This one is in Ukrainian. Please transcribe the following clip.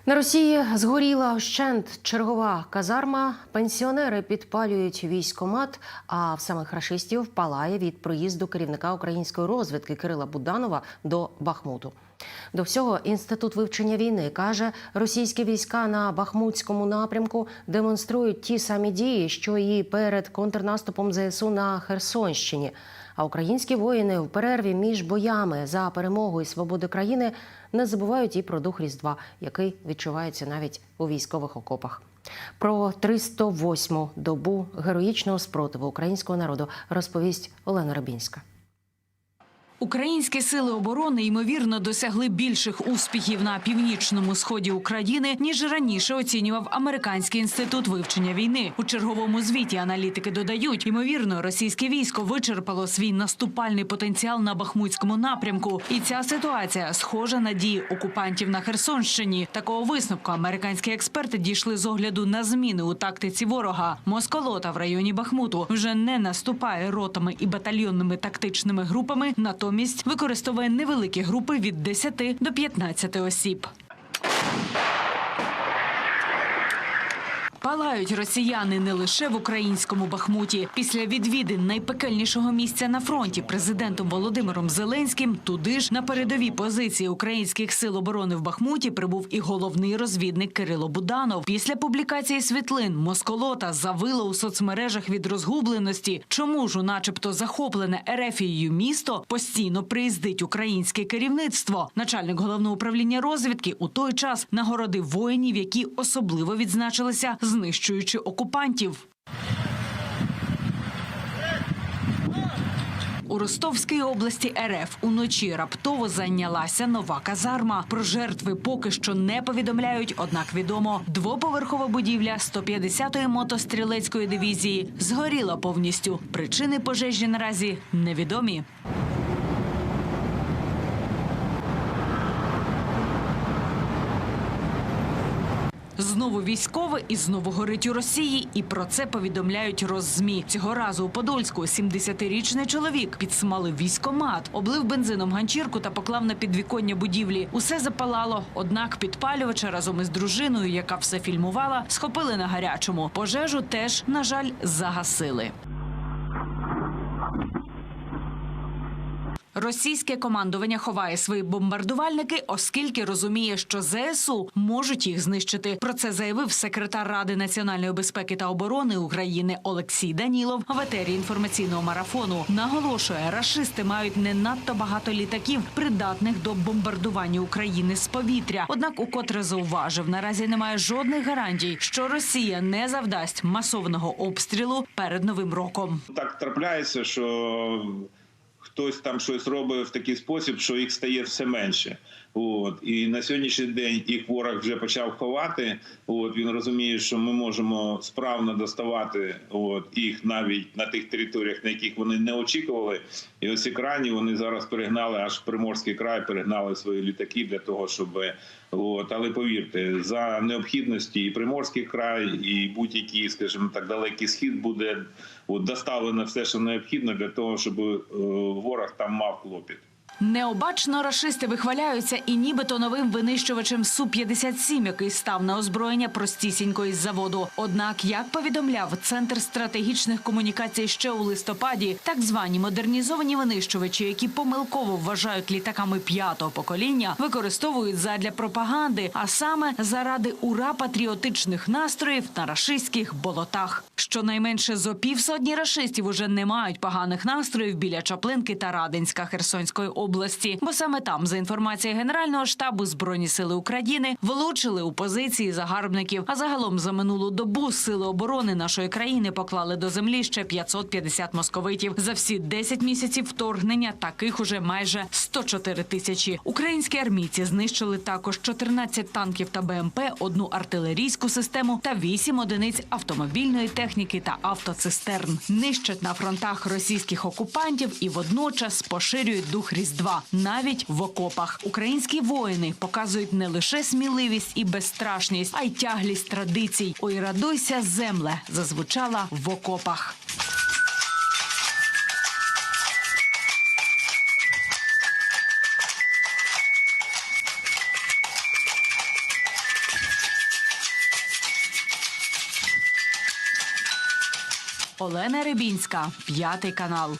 На Росії згоріла вщент чергова казарма, пенсіонери підпалюють військкомат, а в самих рашистів палає від приїзду керівника української розвідки Кирила Буданова до Бахмуту. До всього Інститут вивчення війни каже, російські війська на Бахмутському напрямку демонструють ті самі дії, що і перед контрнаступом ЗСУ на Херсонщині. А українські воїни в перерві між боями за перемогу і свободу країни не забувають і про дух Різдва, який відчувається навіть у військових окопах. Про 308-му добу героїчного спротиву українського народу розповість Олена Рибінська. Українські сили оборони, ймовірно, досягли більших успіхів на північному сході України, ніж раніше оцінював Американський інститут вивчення війни. У черговому звіті аналітики додають, ймовірно, російське військо вичерпало свій наступальний потенціал на Бахмутському напрямку. І ця ситуація схожа на дії окупантів на Херсонщині. Такого висновку американські експерти дійшли з огляду на зміни у тактиці ворога. Москолота в районі Бахмуту вже не наступає ротами і батальйонними тактичними групами, натомість використовує невеликі групи від 10 до 15 осіб. Палають росіяни не лише в українському Бахмуті. Після відвідин найпекельнішого місця на фронті президентом Володимиром Зеленським туди ж на передові позиції українських сил оборони в Бахмуті прибув і головний розвідник Кирило Буданов. Після публікації світлин Москолота завила у соцмережах від розгубленості. Чому ж у начебто захоплене Ерефією місто постійно приїздить українське керівництво? Начальник головного управління розвідки у той час нагородив воїнів, які особливо відзначилися, знищуючи окупантів. У Ростовській області РФ уночі раптово зайнялася нова казарма. Про жертви поки що не повідомляють, однак відомо, двоповерхова будівля 150-ї мотострілецької дивізії згоріла повністю. Причини пожежі наразі невідомі. Знову військове і знову горить у Росії. І про це повідомляють Роззмі. Цього разу у Подольську 70-річний чоловік підсмалив військкомат, облив бензином ганчірку та поклав на підвіконня будівлі. Усе запалало. Однак підпалювача разом із дружиною, яка все фільмувала, схопили на гарячому. Пожежу теж, на жаль, загасили. Російське командування ховає свої бомбардувальники, оскільки розуміє, що ЗСУ можуть їх знищити. Про це заявив секретар Ради національної безпеки та оборони України Олексій Данілов в етері інформаційного марафону. Наголошує, рашисти мають не надто багато літаків, придатних до бомбардування України з повітря. Однак укотре зауважив, наразі немає жодних гарантій, що Росія не завдасть масованого обстрілу перед Новим роком. Так трапляється, що хтось там щось робить в такий спосіб, що їх стає все менше. І на сьогоднішній день їх ворог вже почав ховати. Він розуміє, що ми можемо справно доставати їх навіть на тих територіях, на яких вони не очікували. І ось крайні вони зараз перегнали, аж в Приморський край перегнали свої літаки для того, щоб... Але повірте, за необхідності і Приморський край, і будь-який, скажімо так, далекий схід буде доставлено все, що необхідно для того, щоб ворог там мав клопіт. Необачно рашисти вихваляються і нібито новим винищувачем Су-57, який став на озброєння простісінько із заводу. Однак, як повідомляв Центр стратегічних комунікацій ще у листопаді, так звані модернізовані винищувачі, які помилково вважають літаками 5-го покоління, використовують задля пропаганди, а саме заради ура-патріотичних настроїв на рашистських болотах. Щонайменше зо півсотні рашистів уже не мають поганих настроїв біля Чаплинки та Радинська Херсонської області. Бо саме там, за інформацією Генерального штабу, Збройні сили України влучили у позиції загарбників. А загалом за минулу добу сили оборони нашої країни поклали до землі ще 550 московитів. За всі 10 місяців вторгнення таких уже майже 104 тисячі. Українські армійці знищили також 14 танків та БМП, 1 артилерійську систему та 8 одиниць автомобільної техніки та автоцистерн. Нищать на фронтах російських окупантів і водночас поширюють дух Різдва, навіть в окопах. Українські воїни показують не лише сміливість і безстрашність, а й тяглість традицій. «Ой, радуйся, земле» зазвучала в окопах. Олена Рибінська, 5 канал.